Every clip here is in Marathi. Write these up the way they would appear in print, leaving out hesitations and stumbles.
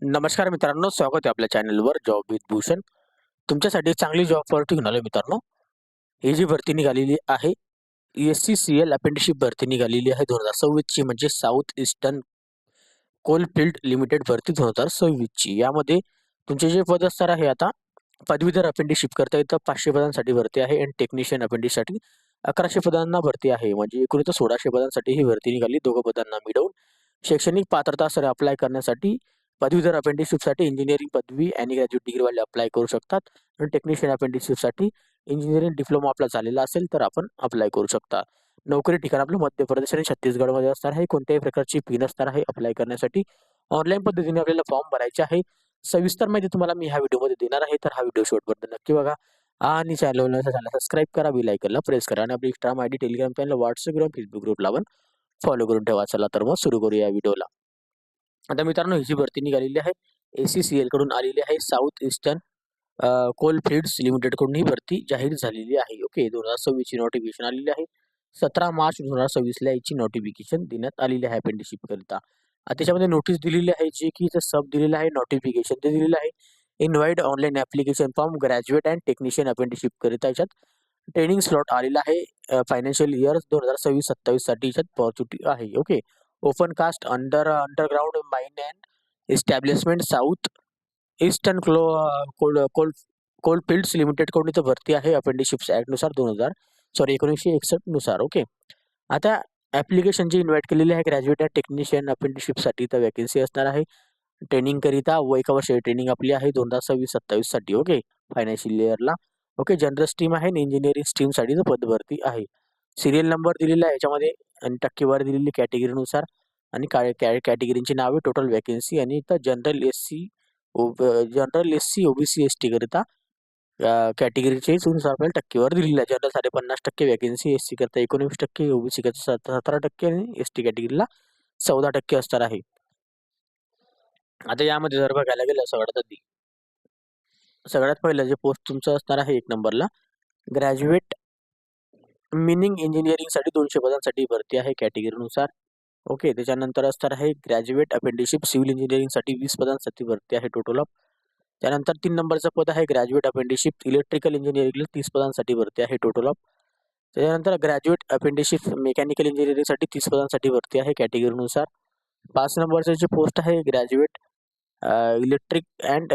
नमस्कार मित्रांनो, स्वागत आहे आपल्या चॅनलवर जॉब विथ भूषण. तुमच्यासाठी चांगली जॉब ऑफर घेऊन आलोय मित्रांनो. ही जी भरती निघालेली आहे, एस-सी-सी-एल अप्रेंटिसशिप भरती निघालेली आहे 2026 ची, म्हणजे साऊथ ईस्टर्न कोलफील्ड लिमिटेड भरती 2026 ची. यामध्ये तुमचे जे पद असणार आहे आता, पदवीधर अप्रेंटिसशिप करता येतं 500 पदांसाठी भरती आहे आणि टेक्निशियन अप्रेंटिससाठी 1100 पदांना भरती आहे. म्हणजे एकूण इथं 1600 पदांसाठी ही भरती निघाली, दोघं पदांना मिळवून. शैक्षणिक पात्रता सर अप्लाय करण्यासाठी पदवीधर अप्रेंटिसशिपसाठी इंजिनिअरिंग पदवी आणि ग्रॅज्युएट डिग्रीवाले अप्लाय करू शकतात आणि टेक्निशियन अप्रेंटिसशिपसाठी इंजिनिअरिंग डिप्लोमा आपला झालेला असेल तर आपण अप्लाय करू शकता. नोकरी ठिकाण आपलं मध्य प्रदेश आणि छत्तीसगडमध्ये असणार आहे. कोणत्याही प्रकारची फी नसणार आहे अप्लाय करण्यासाठी. ऑनलाईन पद्धतीने आपल्याला फॉर्म भरायचे आहे. सविस्तर माहिती तुम्हाला मी ह्या व्हिडिओमध्ये देणार आहे, तर हा व्हिडिओ शेवटपर्यंत नक्की बघा आणि चॅनलला सबस्क्राईब करा, बेल आयकॉनला प्रेस करा आणि आपली Instagram ID, Telegram channel, WhatsApp group, Facebook ग्रुपला पण फॉलो करून ठेवा. चला तर मग सुरू करूया या व्हिडिओला. आता मित्रांनो, ही जी भरती निघालेली आहे एस-सी-सी-एल कडून आलेली आहे. साऊथ ईस्टर्न कोलफील्ड्स लिमिटेड कडून ही भरती जाहीर झालेली आहे. ओके, 2026 ची नोटिफिकेशन आलेली आहे. 17 मार्च 2026 ला याची नोटिफिकेशन देण्यात आलेली आहे अप्रेंटिसशिप करिता. त्याच्यामध्ये नोटीस दिलेली आहे, जे की इथं सब दिलेलं आहे, नोटिफिकेशन ते दिलेलं आहे. Invite online application form graduate and technician apprenticeship करिता याच्यात ट्रेनिंग स्लॉट आलेला आहे. फायनान्शियल इयर 2026-27 साठी याच्यात ऑपॉर्च्युनिटी आहे. Okay, open cast underground mine and establishment south eastern coalfields limited कडून इथं भरती आहे अप्रेंटिसशिप्स ॲक्ट नुसार 1961 नुसार. ओके, आता ॲप्लिकेशन जी इन्व्हाइट केलेली आहे ग्रॅज्युएट टेक्निशियन अप्रेंटिसशिपसाठी तर वॅकन्सी असणार आहे. ट्रेनिंग करिता एका वर्षाची ट्रेनिंग आपली आहे 2026-27 साठी. ओके, फायनान्शियल इयरला. ओके, जनरल स्ट्रीम आहे आणि इंजिनिअरिंग स्ट्रीमसाठी पद भरती आहे. सिरियल नंबर दिलेला आहे याच्यामध्ये आणि टक्केवारी दिलेली कॅटेगरीनुसार आणि कॅटेगरीची नावे, टोटल वॅकन्सी आणि इथं जनरल एस-सी, ओबीसी, एस-टी करिता कॅटेगरीचे नुसार आपल्याला टक्केवारी दिलेली आहे. जनरलसाठी 50% वॅकन्सी, एस-सी करता 19%, ओबीसी करता 17% आणि एस-टी कॅटेगरीला 14% असणार आहे. आता यामध्ये जर बघायला गेलं सगळ्यात पहिलं जे पोस्ट तुमचं असणार आहे 1 नंबरला, ग्रॅज्युएट मिनिंग इंजिनिअरिंगसाठी 200 पदांसाठी भरती आहे कॅटेगरीनुसार. ओके, त्याच्यानंतर असणार आहे ग्रॅज्युएट अप्रेंटिसशिप सिव्हिल इंजिनिअरिंगसाठी 20 पदांसाठी भरती आहे टोटल ऑफ. त्यानंतर 3 नंबरचं पद आहे ग्रॅज्युएट अप्रेंटिसशिप इलेक्ट्रिकल इंजिनिअरिंगला 30 पदांसाठी भरती आहे टोटल ऑफ. त्याच्यानंतर ग्रॅज्युएट अप्रेंटिसशिप मेकॅनिकल इंजिनिअरिंगसाठी 30 पदांसाठी भरती आहे कॅटेगरीनुसार. 5 नंबरचं जे पोस्ट आहे ग्रॅज्युएट इलेक्ट्रिक अँड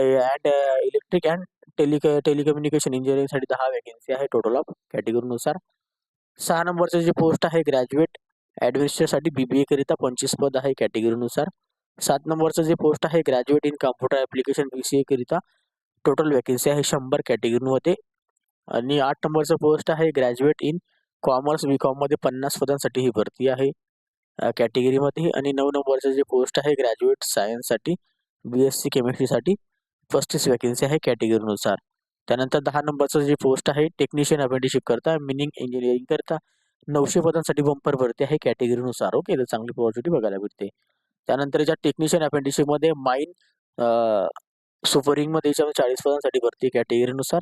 टेलिकम्युनिकेशन इंजिनिअरिंगसाठी 10 वॅकन्सी आहे टोटल ऑफ कॅटेगरीनुसार. 6 नंबरचं जे पोस्ट आहे ग्रॅज्युएट ॲडमिनिस्ट्रेशनसाठी BBA करिता 25 पद आहे कॅटेगरीनुसार. 7 नंबरचं जे पोस्ट आहे graduate in computer application BCA करिता टोटल वॅकन्सी आहे 100 कॅटेगरीमध्ये. आणि 8 नंबरचं पोस्ट आहे ग्रॅज्युएट इन कॉमर्स BCOMमध्ये 50 पदांसाठी ही भरती आहे कॅटेगरीमध्ये. आणि 9 नंबरचं जे पोस्ट आहे ग्रॅज्युएट सायन्ससाठी BSc केमिस्ट्रीसाठी 35 वॅकन्सी आहे कॅटेगरीनुसार. त्यानंतर 10 नंबरचं जे पोस्ट आहे टेक्निशियन अप्रेंटिसशिप करता मिनिंग इंजिनिअरिंग करता 900 पदांसाठी बंपर भरती आहे कॅटेगरीनुसार. ओके, तर चांगली ऑपॉर्च्युनिटी बघायला भेटते. त्यानंतर याच्या टेक्निशियन अप्रेंटिसशिपमध्ये माइन सुपरिंगमध्ये याच्यामध्ये 40 पदांसाठी भरती कॅटेगरीनुसार.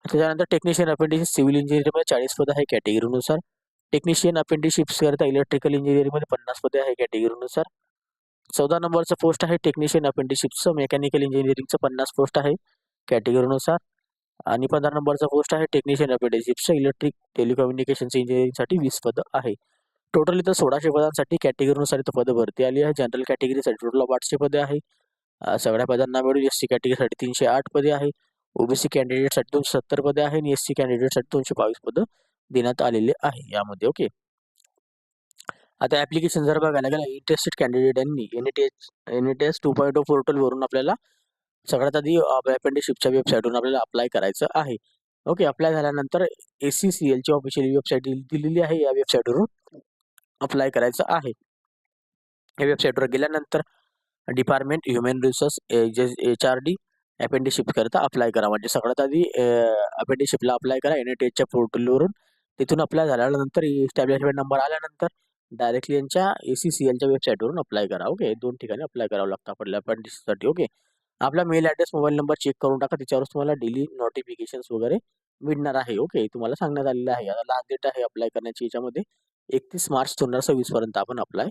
त्याच्यानंतर टेक्निशियन अप्रेंटिसशिप सिव्हिल इंजिनिअरिंगमध्ये 40 पद आहे कॅटेगरीनुसार. टेक्निशियन अप्रेंटिसशिप्स करता इलेक्ट्रिकल इंजिनिअरिंगमध्ये 50 पदे आहे कॅटेगरीनुसार. 14 नंबरचं पोस्ट आहे टेक्निशियन अप्रेंटिसशिपचं मेकॅनिकल इंजिनिअरिंगचं 50 पोस्ट आहे कॅटेगरीनुसार. आणि 15 नंबरचा पोस्ट आहे टेक्निशियन अप्रेंटिसशिपचं इलेक्ट्रिक टेलिकम्युनिकेशनचं इंजिनिअरिंगसाठी 20 पदं आहे. टोटल इथं 1600 पदांसाठी कॅटेगरीनुसार इथं पदं भरती आली आहे. जनरल कॅटेगरीसाठी टोटल 800 पदे आहे. सगळ्या पदांना मिळून एस-सी कॅटेगरीसाठी 308 पदे आहे. ओबीसी कॅन्डिडेटसाठी 270 पदे आहे आणि एस-सी कॅन्डिडेटसाठी 222 पदं देण्यात आलेले आहे यामध्ये. ओके, आता ॲप्लिकेशन जर बघायला गेलं इंटरेस्टेड कॅन्डिडेटांनी NETS 2.0 पोर्टलवरून आपल्याला सगळ्यात आधी अप्रेंटिसशिपच्या वेबसाईटवरून आपल्याला अप्लाय करायचं आहे. ओके, अप्लाय झाल्यानंतर एस-सी-सी-एलची ऑफिशियल वेबसाईट दिलेली आहे, या वेबसाईटवरून अप्लाय करायचं आहे. या वेबसाईटवर गेल्यानंतर department human resource HRD apprenticeship करता अप्लाय करा. म्हणजे सगळ्यात आधी अप्रेंटिसशिपला अप्लाय करा NETच्या पोर्टलवरून. तिथून अप्लाय झाल्यानंतर इस्टॅब्लिशमेंट नंबर आल्यानंतर डायरेक्टली यांच्या एस-सी-सी-एलच्या वेबसाईटवरून अप्लाय करा. ओके, 2 ठिकाणी अप्लाय करावं लागतं आपल्याला अप्रेंटिससाठी. ओके, आपला mail address, mobile number check करून टाका. त्याच्यावरच तुम्हाला डेली नोटिफिकेशन्स वगैरे मिळणार आहे. ओके, तुम्हाला सांगण्यात आलेलं आहे. आता लास्ट डेट आहे अप्लाय करण्याची याच्यामध्ये 31 मार्च 2026 पर्यंत आपण अप्लाय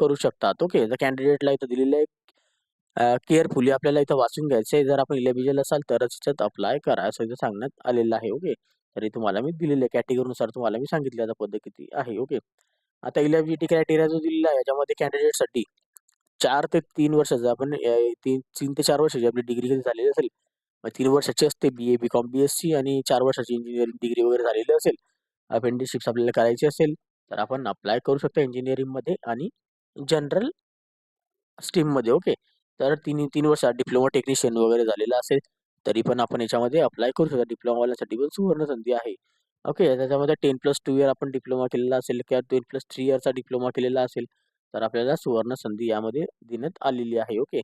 करू शकतात. ओके, तर कॅन्डिडेटला इथं दिलेलं आहे केअरफुली आपल्याला इथं वाचून घ्यायचं आहे. जर आपण इलिजिबल असाल तरच याच्यात अप्लाय करा असं इथं सांगण्यात आलेलं आहे. ओके. तरी तुम्हाला मी दिलेले कॅटेगरीनुसार तुम्हाला मी सांगितलं आता पद्धत किती आहे. ओके. आता इलिजिबिलिटी क्रायटेरिया जो दिलेला आहे याच्यामध्ये कॅन्डिडेटसाठी 4 ते 3 वर्षाचं आपण 3 ते 4 वर्षाची आपली डिग्री कधी झालेली असेल, मग 3 वर्षाची असते BA, BCom, BSc आणि 4 वर्षाची इंजिनिअरिंग डिग्री वगैरे झालेली असेल. अपेंटिसशिप्स आपल्याला करायची असेल तर आपण अप्लाय करू शकतो इंजिनिअरिंगमध्ये आणि जनरल स्ट्रीममध्ये. ओके. तर 3 वर्षात डिप्लोमा टेक्निशियन वगैरे झालेला असेल तरी पण आपण याच्यामध्ये अप्लाय करू शकतो. डिप्लोमावाल्यासाठी पण सुवर्ण संधी आहे. ओके. त्याच्यामध्ये 10+2 इयर आपण डिप्लोमा केलेला असेल किंवा 10+3 इयरचा डिप्लोमा केलेला असेल तर आपल्याला सुवर्ण संधी यामध्ये देण्यात आलेली आहे. ओके.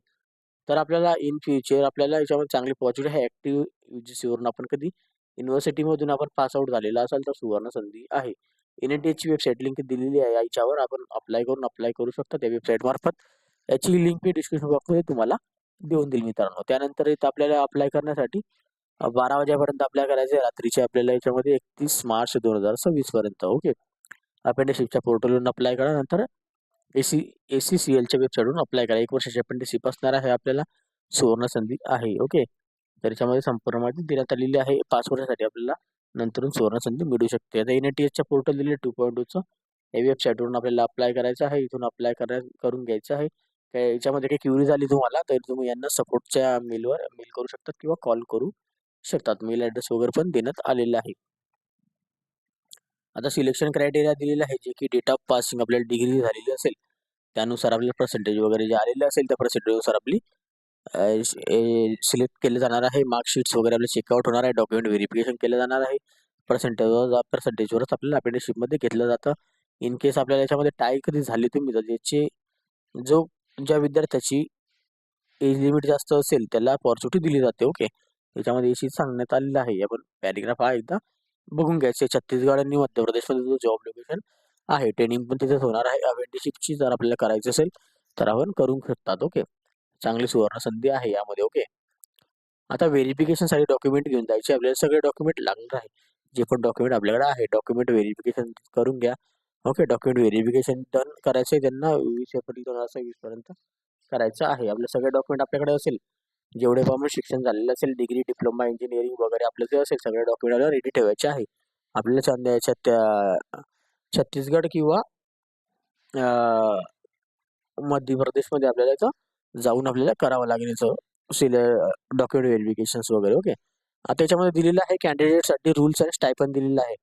तर आपल्याला इन फ्युचर आपल्याला याच्यामध्ये चांगली पॉझिटिव्ह आहे. ॲक्टिव्ह UGCवरून आपण कधी युनिव्हर्सिटीमधून आपण पास आउट झालेला असाल तर सुवर्ण संधी आहे. NITHची वेबसाईट लिंक दिलेली आहे. याच्यावर आपण अप्लाय करू शकता त्या वेबसाईट मार्फत. याची लिंक मी डिस्क्रिप्शन बॉक्समध्ये तुम्हाला देऊन देईल मित्रांनो. त्यानंतर इथं आपल्याला अप्लाय करण्यासाठी 12 वाजेपर्यंत अप्लाय करायचं आहे. रात्रीचे आपल्याला याच्यामध्ये 31 मार्च 2026 पर्यंत. ओके. अपेंटिसशिपच्या पोर्टलवरून अप्लाय करा. नंतर ACCLच्या वेबसाईटवरून अप्लाय करा. 1 वर्षाची अपेंटिसशिप असणार आहे आपल्याला. सुवर्ण संधी आहे. ओके. तर याच्यामध्ये संपूर्ण माहिती देण्यात आलेली आहे. 5 वर्षासाठी आपल्याला नंतरून सुवर्ण संधी मिळू शकते. आता NITHच्या पोर्टल दिले 2.2चं या वेबसाईटवरून आपल्याला अप्लाय करायचं आहे. इथून अप्लाय करून घ्यायचं आहे. काय याच्यामध्ये काही क्युरी झाली तुम्हाला तर तुम्ही यांना सपोर्टच्या मेल करू शकतात किंवा कॉल करू शकतात. मेल ॲड्रेस वगैरे पण देण्यात आलेला आहे. आता सिलेक्शन क्रायटेरिया दिलेला आहे जे की डेट ऑफ पासिंग आपल्याला डिग्री झालेली असेल त्यानुसार आपल्याला पर्सेंटेज वगैरे जे आलेले असेल त्या पर्सेंटेजनुसार आपली सिलेक्ट केले जाणार आहे. मार्कशीट्स वगैरे आपले चेकआउट होणार आहे. डॉक्युमेंट व्हेरिफिकेशन केलं जाणार आहे. पर्सेंटेजवरच आपल्याला अपेंटिसशिपमध्ये घेतलं जातं. इन केस आपल्याला याच्यामध्ये टाय कधी झाली तुम्ही तर त्याचे ज्या विद्यार्थ्याची एज लिमिट जास्त असेल त्याला अपॉर्च्युनिटी दिली जाते. ओके. त्याच्यामध्ये याची सांगण्यात आलेलं आहे. आपण पॅरेग्राफ हा एकदा बघून घ्यायचे. छत्तीसगड आणि मध्य प्रदेशमध्ये जो जॉब लोकेशन आहे ट्रेनिंग पण तिथेच होणार आहे. अपेंटिसशिपची जर आपल्याला करायची असेल तर आपण करू शकतात. ओके. चांगली सुवर्ण संधी आहे यामध्ये. ओके. आता व्हेरिफिकेशनसाठी डॉक्युमेंट घेऊन जायचे आपल्याला. सगळे डॉक्युमेंट लागणार आहे. जे पण डॉक्युमेंट आपल्याकडे आहे डॉक्युमेंट व्हेरिफिकेशन करून घ्या. ओके. डॉक्युमेंट व्हेरिफिकेशन डन करायचं आहे त्यांना 20 एप्रिल 2026 पर्यंत करायचं आहे. आपले सगळे डॉक्युमेंट आपल्याकडे असेल जेवढे पण आपलं शिक्षण झालेलं असेल डिग्री, डिप्लोमा, इंजिनिअरिंग वगैरे आपलं जे असेल सगळे डॉक्युमेंट आपल्याला रेडी ठेवायचे आहे. आपल्याला याच्यात छत्तीसगड किंवा मध्य प्रदेशमध्ये आपल्याला याचं जाऊन आपल्याला करावं लागेल याचं डॉक्युमेंट व्हेरिफिकेशन्स वगैरे. ओके. आता याच्यामध्ये दिलेलं आहे कॅन्डिडेटसाठी रूल्स आणि स्टायपंड दिलेलं आहे.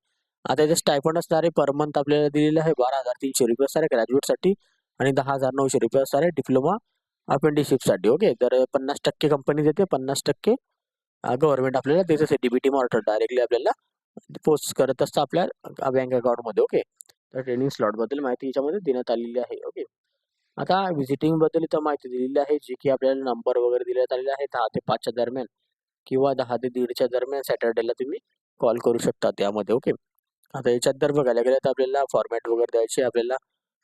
आता याचं स्टायपंड असणार आहे पर मंथ आपल्याला दिलेलं आहे 12,300 रुपये असणार आहे ग्रॅज्युएटसाठी आणि 10,900 रुपये असणार आहे डिप्लोमा अपेंटिसशिपसाठी. ओके. तर 50% कंपनी देते, 50% गव्हर्नमेंट आपल्याला देत असते. DBT मार्फत डायरेक्टली आपल्याला पोस्ट करत असतं आपल्या बँक अकाउंटमध्ये. ओके. तर ट्रेनिंग स्लॉटबद्दल माहिती याच्यामध्ये देण्यात आलेली आहे. ओके. आता व्हिजिटिंगबद्दल इथं माहिती दिलेली आहे जी की आपल्याला नंबर वगैरे देण्यात आलेला आहे 10 ते 5च्या दरम्यान किंवा 10 ते 1:30च्या दरम्यान सॅटर्डेला तुम्ही कॉल करू शकता त्यामध्ये. ओके. आता याच्यात जर बघायला गेलं तर आपल्याला फॉर्मॅट वगैरे द्यायचे आपल्याला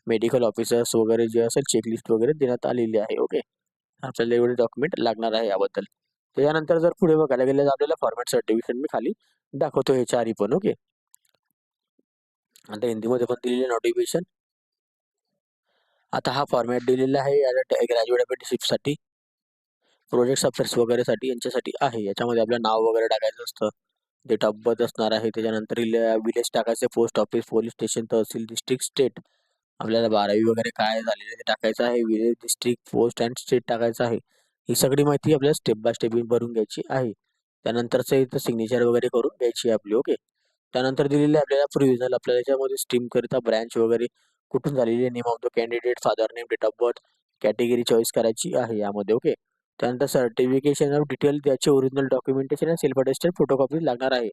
मेडिकल ऑफिसर्स वगैरे जे असेल चेकलिस्ट वगैरे देण्यात आलेली आहे. ओके. आपल्याला एवढे डॉक्युमेंट लागणार आहे याबद्दल. त्याच्यानंतर जर पुढे बघायला गेलं तर आपल्याला फॉर्मॅट सर्टिफिकेट मी खाली दाखवतो हे चारही पण. ओके. आता हिंदीमध्ये पण दिलेले नोटिफिकेशन. आता हा फॉर्मॅट दिलेला आहे ग्रॅज्युएट अपेंटिसशिपसाठी, प्रोजेक्ट ऑफिसर्स वगैरेसाठी यांच्यासाठी आहे. याच्यामध्ये आपलं नाव वगैरे टाकायचं असतं, डेट ऑफ बर्थ असणार आहे. त्याच्यानंतर विलेज टाकायचं, पोस्ट ऑफिस, पोलीस स्टेशन, तहसील, डिस्ट्रिक्ट, स्टेट. आपल्याला 12वी वगैरे काय झालेलं ते टाकायचं आहे. Village, district, post and state टाकायचं आहे. ही सगळी माहिती आपल्याला स्टेप बाय स्टेप भरून घ्यायची आहे. त्यानंतरचं इथं सिग्नेचर वगैरे करून घ्यायची आपली. ओके. त्यानंतर दिलेली आपल्याला प्रोव्हिजनल आपल्याला याच्यामध्ये स्ट्रीम करिता ब्रँच वगैरे कुठून झालेली, name of the candidate, father name, date of birth, category choice करायची आहे यामध्ये. ओके. त्यानंतर सर्टिफिकेशन ऑफ डिटेल त्याचे ओरिजिनल डॉक्युमेंटेशन आणि सेल्फ अटेस्टेड फोटोकॉपी लागणार आहे.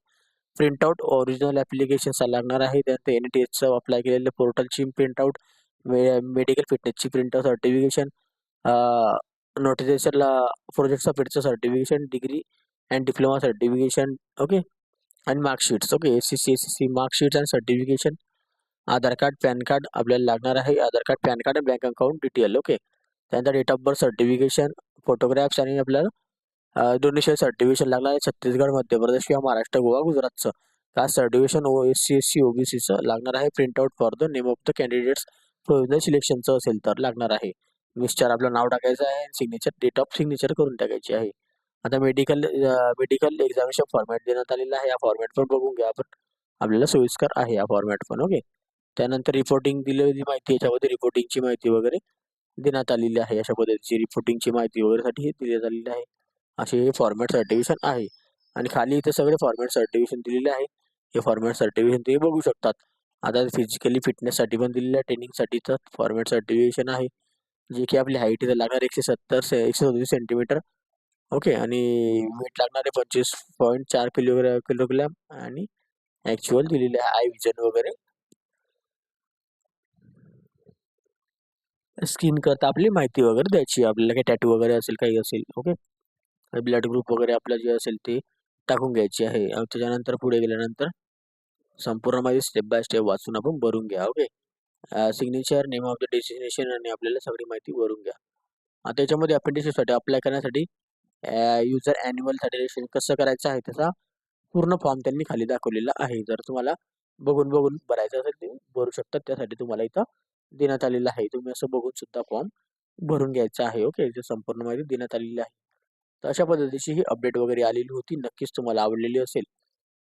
प्रिंटआउट ओरिजिनल ॲप्लिकेशन लागणार आहे. त्यानंतर NITHचं अप्लाय केलेलं पोर्टलची प्रिंटआउट, मेडिकल फिटनेसची प्रिंटआउट, सर्टिफिकेशन, नोटिफिकेशनला प्रोजेक्ट ऑफिसचं certification, degree and diploma certification. Okay. आणि मार्कशीट्स. ओके. SCC मार्कशीट्स आणि certification, Aadhaar card, PAN card आपल्याला लागणार आहे. आधार कार्ड, पॅन कार्ड आणि बँक अकाउंट डिटेल. ओके. त्यानंतर date of birth certification, photographs आणि आपल्याला डोनेशन सर्टिफिकेशन लागणार आहे. छत्तीसगड, मध्य प्रदेश किंवा महाराष्ट्र, गोवा, गुजरातचं कास्ट सर्टिफिकेशन SC SC OBCचं लागणार आहे. Printout for the name of the candidates provisional सिलेक्शनचं असेल तर लागणार आहे. मिस्टर आपलं नाव टाकायचं आहे, सिग्नेचर, डेट ऑफ सिग्नेचर करून टाकायची आहे. आता मेडिकल एक्झामिनेशन फॉर्मॅट देण्यात आलेला आहे. हा फॉर्मॅट पण बघून घ्या आपण. आपल्याला सोयीस्कर आहे हा फॉर्मॅट पण. ओके. त्यानंतर रिपोर्टिंग दिलेली माहिती, याच्यामध्ये रिपोर्टिंगची माहिती वगैरे देण्यात आलेली आहे. अशा पद्धतीची रिपोर्टिंगची माहिती वगैरेसाठी हे दिले आलेले आहे. असे हे फॉर्मॅट सर्टिफिकेशन आहे. आणि खाली इथे सगळे फॉर्मॅट सर्टिफिकेशन दिलेले आहे. हे फॉर्मॅट सर्टिफिकेशन तुम्ही बघू शकतात. आता फिजिकली फिटनेससाठी पण दिलेलं आहे, ट्रेनिंगसाठीचं फॉर्मॅट सर्टिफिकेशन आहे. जे की आपली हाईट इथे लागणार 137 सेंटीमीटर. ओके. आणि वेट लागणार आहे 25.4 किलोग्रॅम आणि ॲक्च्युअल दिलेले आहे आय विजन वगैरे. स्किन करता आपली माहिती वगैरे द्यायची, आपल्याला काही टॅटू वगैरे असेल, काही असेल. ओके. ब्लड ग्रुप वगैरे आपलं जे असेल ते टाकून घ्यायची आहे. त्याच्यानंतर पुढे गेल्यानंतर संपूर्ण माहिती स्टेप बाय स्टेप वाचून आपण भरून घ्या. Okay. Signature, name of the destination आणि आपल्याला सगळी माहिती भरून घ्या. आता याच्यामध्ये अपेंडिसिससाठी अप्लाय करण्यासाठी युजर ॲन्युअल सर्टिफिकेशन कसं करायचं आहे त्याचा पूर्ण फॉर्म त्यांनी खाली दाखवलेला आहे. जर तुम्हाला बघून भरायचं असेल ते भरू शकतात. त्यासाठी तुम्हाला इथं देण्यात आलेलं आहे. तुम्ही असं बघून सुद्धा फॉर्म भरून घ्यायचा आहे. ओके. इथे संपूर्ण माहिती देण्यात आलेली आहे. तर अशा पद्धतीची ही अपडेट वगैरे आलेली होती. नक्कीच तुम्हाला आवडलेली असेल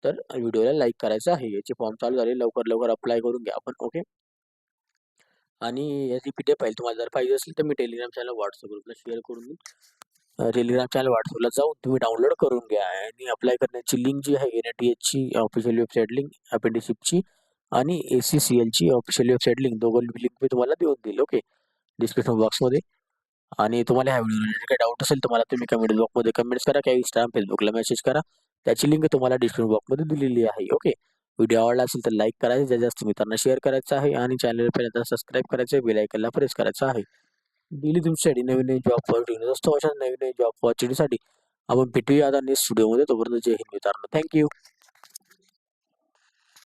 तर व्हिडिओला लाईक करायचं आहे. याचे फॉर्म चालू झाले, लवकर अप्लाय करून घ्या आपण. ओके. आणि याची PDF फाईल तुम्हाला जर पाहिजे असेल तर मी टेलिग्राम चॅनल व्हॉट्सअप ग्रुपला शेअर करून देईन. टेलिग्राम चॅनल व्हॉट्सअपला जाऊन तुम्ही डाउनलोड करून घ्या. आणि अप्लाय करण्याची लिंक जी आहे NATHची ऑफिशियल वेबसाईट लिंक, अपेंडिशिपची आणि ACCLची ऑफिशियल वेबसाईट लिंक, दोघं लिंक मी तुम्हाला देऊन देईल. ओके. डिस्क्रिप्शन बॉक्समध्ये. आणि तुम्हाला ह्या व्हिडिओ रिलेटेड काही डाऊट असेल तर मला तुम्ही कमेंट बॉक्समध्ये कमेंट्स करा किंवा Instagram, Facebookला मेसेज करा. त्याची लिंक तुम्हाला डिस्क्रिप्शन बॉक्समध्ये दिलेली आहे. ओके. व्हिडिओ आवडला असेल तर लाईक करायचं, जास्तीत जास्त मित्रांना शेअर करायचं आहे आणि चॅनल पहिल्यांदा सबस्क्राईब करायचं आहे, बेल आयकॉनला प्रेस करायचं आहे. डेली तुमच्यासाठी नवीन जॉब ऑपॉर्च्युनिटी असतो. अशा नवीन जॉब ऑपॉर्च्युनिटीसाठी आपण भेटूया आता नेक्स्ट व्हिडिओमध्ये. तोपर्यंत जय हिंद मित्रांनो. थँक्यू.